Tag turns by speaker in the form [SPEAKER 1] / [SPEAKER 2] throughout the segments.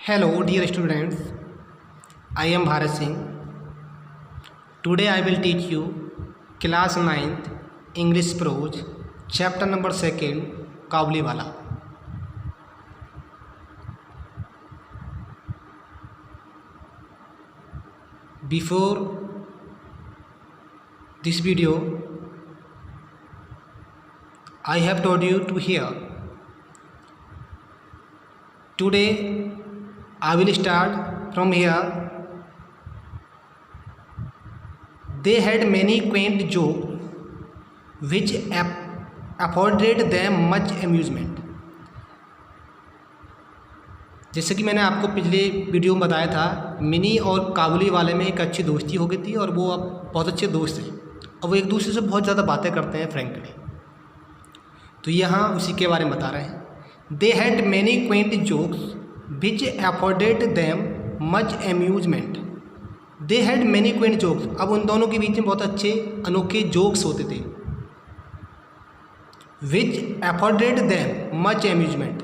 [SPEAKER 1] Hello, dear students. I am Bharat Singh. Today I will teach you class 9th English prose, chapter number 2nd, Kabuliwala. Before this video, I have told you to hear. Today I will start from here. They had many quaint jokes which afforded them much amusement. जैसे कि मैंने आपको पिछले video में बताया था, mini और काबुली वाले में एक अच्छी दोस्ती हो गई थी और वो अब बहुत अच्छे दोस्त हैं और वो एक दूसरे से बहुत ज़्यादा बातें करते हैं फ्रैंकली। तो यहाँ उसी के बारे में बता रहे हैं। They had many Quint jokes which afforded them much amusement. They had many quaint jokes. अब उन दोनों के बीच में बहुत अच्छे अनोखे जोक्स होते थे which afforded them much amusement.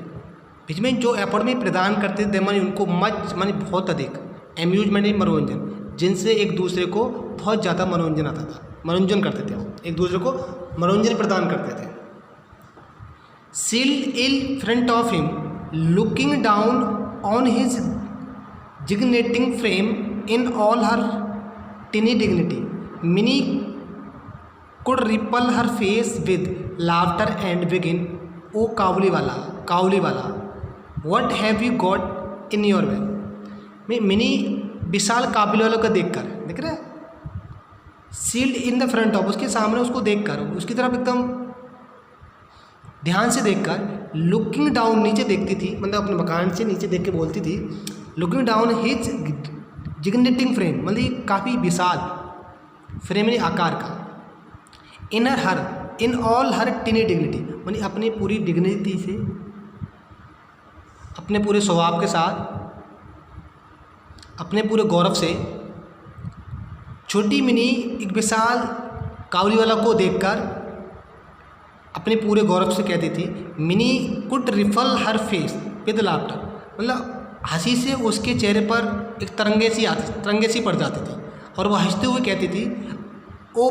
[SPEAKER 1] बीच में जो एफर्ट में प्रदान करते थे मानी उनको मच मानी बहुत अधिक, एम्यूजमेंट मनोरंजन, जिनसे एक दूसरे को बहुत ज़्यादा मनोरंजन आता था, मनोरंजन करते थे, वो एक दूसरे को मनोरंजन प्रदान करते थे. Still in front of him, looking down on his gignating frame in all her tiny dignity, Minnie could ripple her face with laughter and begin, "Oh Kabuliwala, what have you got in your bag?" मैं मिनी विशाल काबुलीवाला को देख रहे हैं, seated in the front of, उसके सामने उसको देखकर, उसकी तरफ एकदम ध्यान से देखकर, लुकिंग डाउन नीचे देखती थी, मतलब अपने मकान से नीचे देख के बोलती थी, लुकिंग डाउन हिज जिग्नेटिंग फ्रेम, मतलब काफ़ी विशाल फ्रेम आकार का, इन ऑल हर टिनी डिग्निटी, मतलब अपनी पूरी डिग्निटी से, अपने पूरे स्वभाव के साथ, अपने पूरे गौरव से, छोटी मिनी एक विशाल काबुलीवाला को देखकर अपने पूरे गौरव से कहती थी, Minnie could ruffle her face with laughter, मतलब हंसी से उसके चेहरे पर एक तरंगे सी पड़ जाती थी और वह हंसते हुए कहती थी, ओ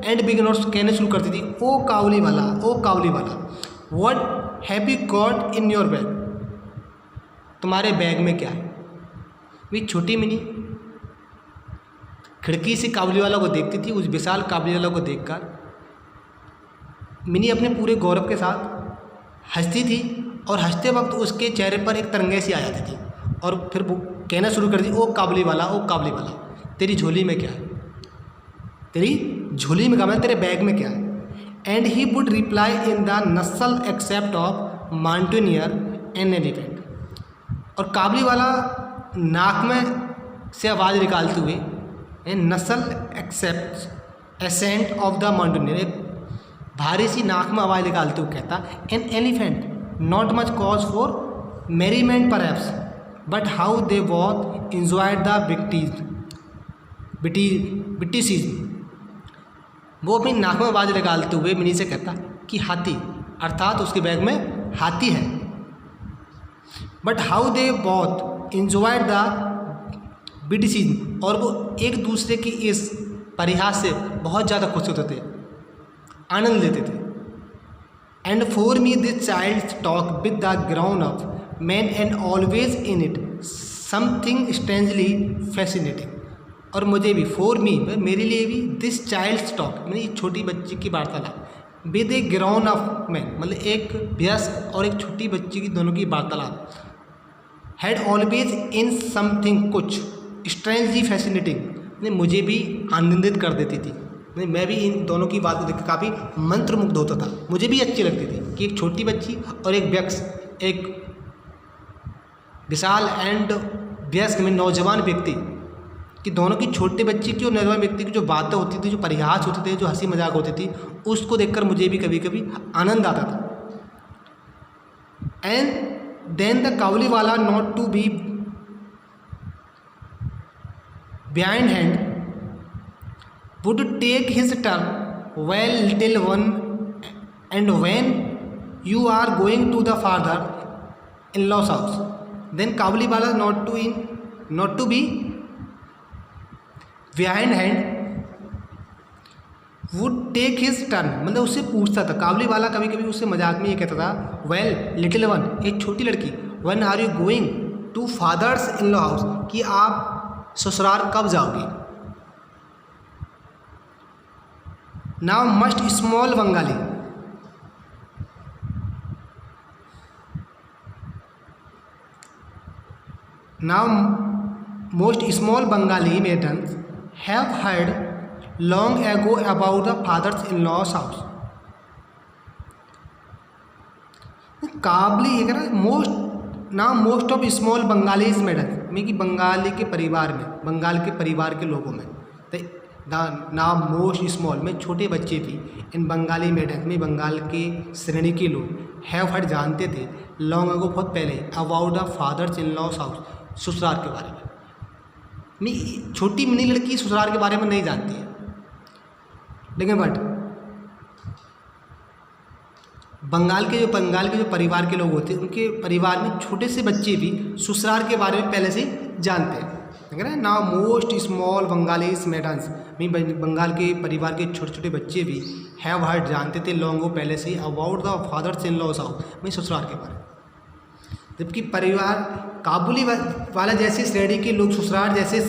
[SPEAKER 1] एंड बिगिन, और कहने शुरू करती थी, oh Kabuliwala, what have you got in your bag, तुम्हारे बैग में क्या है. वे छोटी मिनी खिड़की से काबुलीवाला को देखती थी, उस विशाल काबुलीवाला को देखकर मिनी अपने पूरे गौरव के साथ हंसती थी और हंसते वक्त उसके चेहरे पर एक तरंगे सी आ जाती थी और फिर वो कहना शुरू कर दी, ओ काबुलीवाला, तेरी झोली में क्या है, तेरी झोली में क्या है, तेरे बैग में क्या है. And he would reply in the nasal accent of mountaineer and elephant, और काबुलीवाला नाक में से आवाज़ निकालते हुए, nasal accent accent of the mountaineer, एक भारी सी नाक में आवाज़ निकालते हुए कहता, an elephant not much cause for merriment perhaps, but how they both enjoyed the witticism. वो अपनी नाक में आवाज़ निकालते हुए मिनी से कहता कि हाथी, अर्थात उसके बैग में हाथी है, but how they both enjoyed the witticism, और वो एक दूसरे की इस परिहास से बहुत ज़्यादा खुश होते थे, आनंद लेते थे. And for me this child talk with the ground of man and always in it something strangely fascinating, और मुझे भी, फॉर मी, मेरे लिए भी, दिस चाइल्ड टॉक, मेरी छोटी बच्ची की वार्तालाप, with A ground of man, मतलब एक वयस्क और एक छोटी बच्ची की, दोनों की वार्तालाप, हैड ऑलवेज इन समथिंग, कुछ, स्ट्रेंजली फैसिनेटिंग, मुझे भी आनंदित कर देती थी. मैं भी इन दोनों की बात देख काफ़ी मंत्रमुग्ध होता था, मुझे भी अच्छी लगती थी कि एक छोटी बच्ची और एक वयस्क, एक विशाल एंड वयस्क में नौजवान व्यक्ति कि दोनों की, छोटे बच्ची की और नौजवान व्यक्ति की जो बातें होती थी, जो परिहास होते थे, जो हंसी मजाक होती थी, उसको देखकर मुझे भी कभी कभी आनंद आता था. And then the Kabuliwala not to be behindhand would take his turn, well little one, and when you are going to the father in-law's house, then Kabuliwala not to be behindhand would take his turn, मतलब उससे पूछता था काबुलीवाला, कभी कभी उससे मजाक में ये कहता था, वेल लिटिल वन, एक छोटी लड़की, when are you going to father's in law house, कि आप ससुराल कब जाओगे। Now must small Bengali, now most small Bengali maidens have heard long ago about the fathers-in-law's house. काबली है ना most of small Bengalis maiden में कि बंगाली के परिवार में, बंगाल के परिवार के लोगों में, ना मोस्ट स्मॉल में छोटे बच्चे भी, इन बंगाली मेडन में बंगाल के श्रेणी के लोग हैव हर्ड जानते थे, लॉन्ग अगो बहुत पहले, about the father's in law's house, ससुराल के बारे में। छोटी मिनी लड़की ससुराल के बारे में नहीं जानती है, लेकिन बट बंगाल के जो परिवार के लोग होते हैं उनके परिवार में छोटे से बच्चे भी ससुराल के बारे में पहले से जानते हैं। ठीक है ना, now most small Bengalis maidens में बंगाल के परिवार के छोटे छोटे बच्चे भी हैव हर्ड जानते थे लॉन्गो पहले से about the father's in law's house में ससुराल के बारे में। जबकि परिवार काबुली वाला जैसे श्रेणी के लोग ससुराल जैसे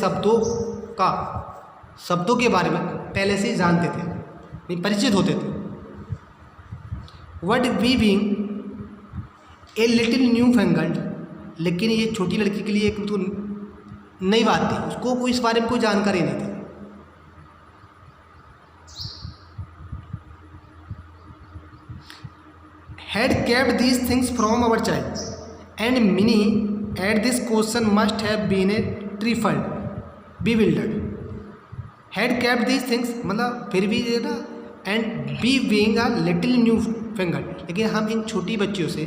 [SPEAKER 1] शब्दों के बारे में पहले से जानते थे, परिचित होते थे। Word weaving a little newfangled, लेकिन ये छोटी लड़की के लिए एक तो नई बात थी, उसको कोई इस बारे में कोई जानकारी नहीं थी। Had kept these things from our child and Minnie at this question must have been a trifle bewildered. Had kept these things मतलब फिर भी ये ना, and be being a little new finger, लेकिन हम इन छोटी बच्चियों से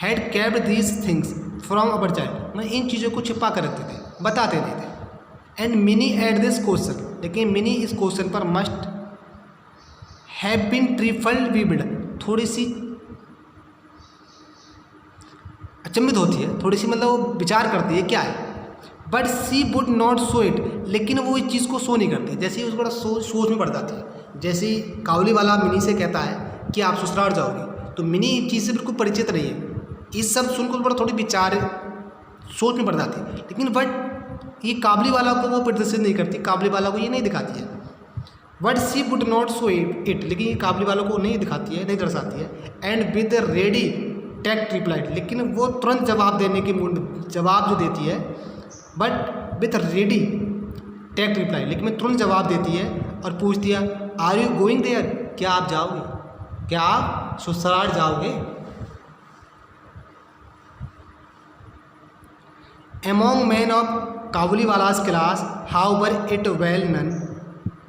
[SPEAKER 1] had kept these things from our child, मतलब इन चीज़ों को छिपा कर रखते थे, बताते नहीं थे। And Minnie at this question, लेकिन मिनी इस क्वेश्चन पर मस्ट हैव बीन ट्रिफल्ड bewildered, थोड़ी सी अचंभित होती है, थोड़ी सी मतलब वो विचार करती है क्या है, but she would not show it, लेकिन वो इस चीज़ को शो नहीं करती, जैसे ही उसको सोच में पड़ जाती है। जैसे ही काबुलीवाला मिनी से कहता है कि आप ससुराल जाओगे, तो मिनी इस चीज़ से बिल्कुल परिचित नहीं है, इस सब सुनकर बड़ा थोड़ी विचार सोच में पड़ जाती है, लेकिन बट ये काबुलीवाला को वो प्रदर्शित नहीं करती, काबुलीवाला को ये नहीं दिखाती है। But she would not show it, लेकिन ये काबुलीवाला को नहीं दिखाती है, नहीं दर्शाती है। एंड विद रेडी टेक्ट रिप्लाइड, लेकिन वो तुरंत जवाब देने की जवाब जो देती है, बट विथ रेडी टेक्ट रिप्लाई, लेकिन मैं तुरंत जवाब देती है और पूछती है आर यू गोइंग देयर, क्या आप जाओगे, क्या आप ससुराल जाओगे। Among man of Kabuliwala's class however it well known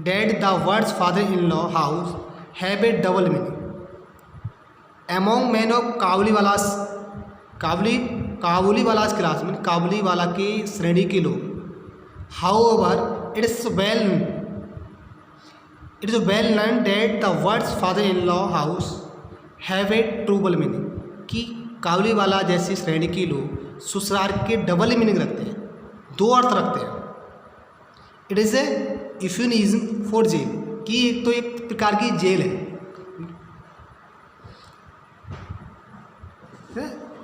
[SPEAKER 1] that the words father in law house have a double meaning. Among man of Kabuliwala's class में काबुलीवाला के श्रेणी के लोग, however it is well known that the words father in law house have a trouble meaning, कि काबुलीवाला जैसी श्रेणी के लोग ससुराल के डबल मीनिंग रखते हैं, दो अर्थ रखते हैं। It is a euphemism for jail, कि एक तो एक प्रकार की जेल है,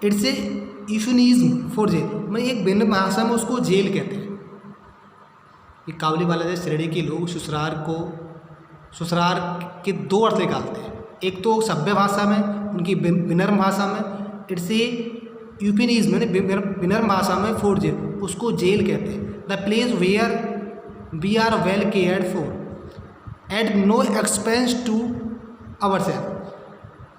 [SPEAKER 1] it's a euphemism for jail, मैं एक भिन्न भाषा में उसको जेल कहते हैं। ये काबुलीवाला जैसे श्रेणी के लोग ससुराल के दो अर्थ निकालते हैं, एक तो सभ्य भाषा में, उनकी विनम्र भाषा में इट्स ए यूफिनिज्म, यानी विनम्र भाषा में फॉर जेल, उसको जेल कहते हैं। The place where we are well cared for at no expense to our self,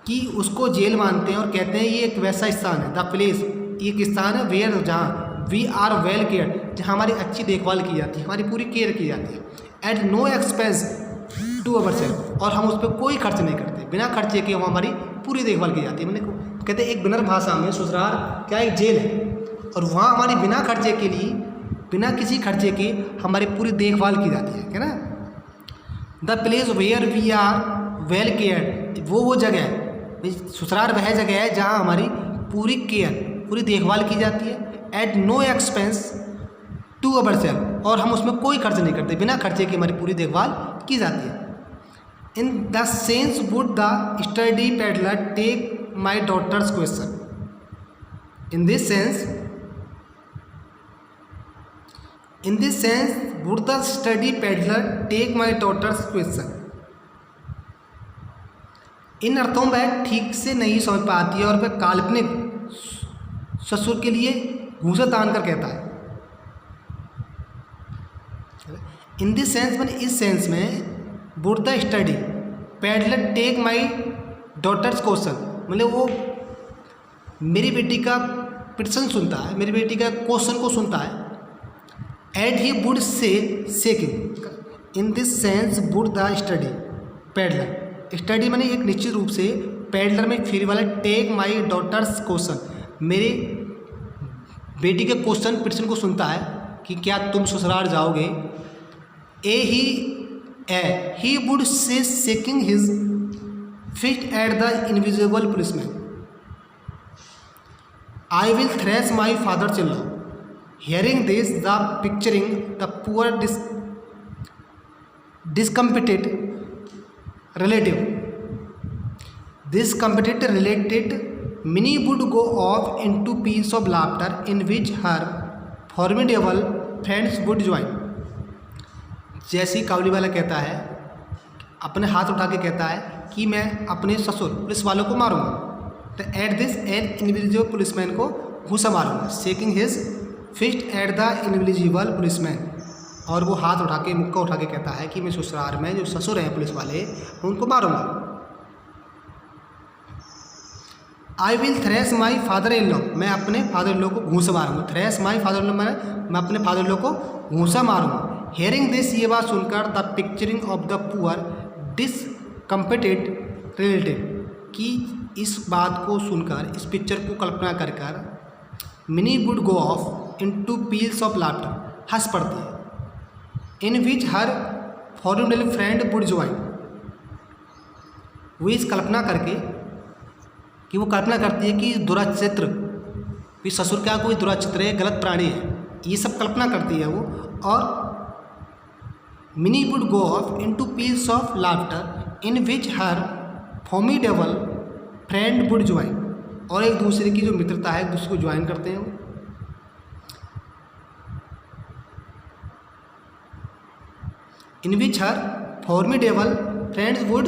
[SPEAKER 1] कि उसको जेल मानते हैं और कहते हैं ये एक वैसा स्थान है, द प्लेस एक स्थान है, वेयर जहाँ वी आर वेल केयर जहाँ हमारी अच्छी देखभाल की जाती है, हमारी पूरी केयर की जाती है। At no expense to our self, और हम उस पर कोई खर्च नहीं करते, बिना खर्चे के हमारी पूरी देखभाल की जाती है। मैंने कहते हैं एक विनम्र भाषा में ससुराल क्या एक जेल है, और वहाँ हमारी बिना खर्चे के लिए, बिना किसी खर्चे के हमारी पूरी देखभाल की जाती है ना। The place where we are well care, वो जगह है, ससुराल वह जगह है जहाँ हमारी पूरी केयर, पूरी देखभाल की जाती है at no expense to our self, और हम उसमें कोई खर्च नहीं करते, बिना खर्चे की हमारी पूरी देखभाल की जाती है। In the sense would the sturdy pedlar take my daughter's question, in this sense would the sturdy pedlar take my daughter's question. इन अर्थों में वह ठीक से नहीं समझ पाती है और वह काल्पनिक ससुर के लिए घूंसा तान कर कहता है। इन दिस सेंस मैंने इस सेंस में would the sturdy pedlar take my daughter's question, मतलब वो मेरी बेटी का प्रश्न सुनता है, मेरी बेटी का क्वेश्चन को सुनता है। And he would say shaking, in this sense would the sturdy pedlar, sturdy मैंने एक निश्चित रूप से, पेडलर में फेरी वाला टेक माई डॉटर्स क्वेश्चन, मेरे बेटी के क्वेश्चन प्रश्न को सुनता है कि क्या तुम ससुराल जाओगे। He would say shaking his fist at the invisible policeman, I will thresh my father चिल्ला। Hearing this the picturing the poor discomfited related Minnie would go off into peals of laughter in which her formidable friends would join। जैसी काबुली वाला कहता है, अपने हाथ उठा के कहता है कि मैं अपने ससुर पुलिस वालों को मारूंगा, तो at this an invisible policeman को घूसा मारूंगा, shaking his fist at the invisible policeman, और वो हाथ उठा के मुक्का उठा के कहता है कि मैं ससुराल में जो ससुर हैं पुलिस वाले उनको मारूंगा। I will thresh my father in law, मैं अपने फादर इन लॉ को घूसा मारूंगा। Thresh my father in law, मैं अपने फादर इन लॉ को घूसा मारूंगा। हियरिंग दिस, ये बात सुनकर, the picturing of the poor discomforted relative, कि इस बात को सुनकर, इस पिक्चर को कल्पना कर कर mini would go of into peels of laughter, हंस पड़ती है। इन विच हर फॉर्मिडेबल फ्रेंड वुड ज्वाइन, वो इस कल्पना करके, कि वो कल्पना करती है कि दुराचित्र, कि ससुर क्या कोई दुराचित्र है, गलत प्राणी है, ये सब कल्पना करती है वो। और mini would go of into peels of laughter in which her formidable friend would join, और एक दूसरे की जो मित्रता है उसको ज्वाइन करते हैं वो। इन विच हर फॉर्मिडेबल फ्रेंड्स वुड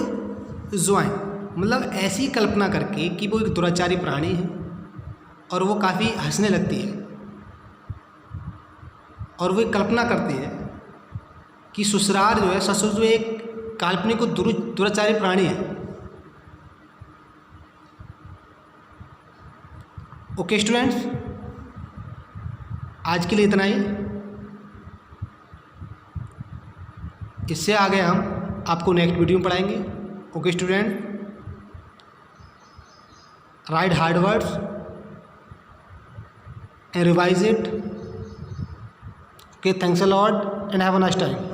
[SPEAKER 1] ज्वाइन, मतलब ऐसी कल्पना करके कि वो एक दुराचारी प्राणी है और वो काफ़ी हंसने लगती है, और वो एक कल्पना करती है कि ससुराल जो है, ससुर जो एक काल्पनिक दुराचारी प्राणी है। ओके स्टूडेंट्स, आज के लिए इतना ही। इससे आगे हम आपको नेक्स्ट वीडियो में पढ़ाएंगे। Okay student, write hard words and revise it. Okay, thanks a lot and have a nice time.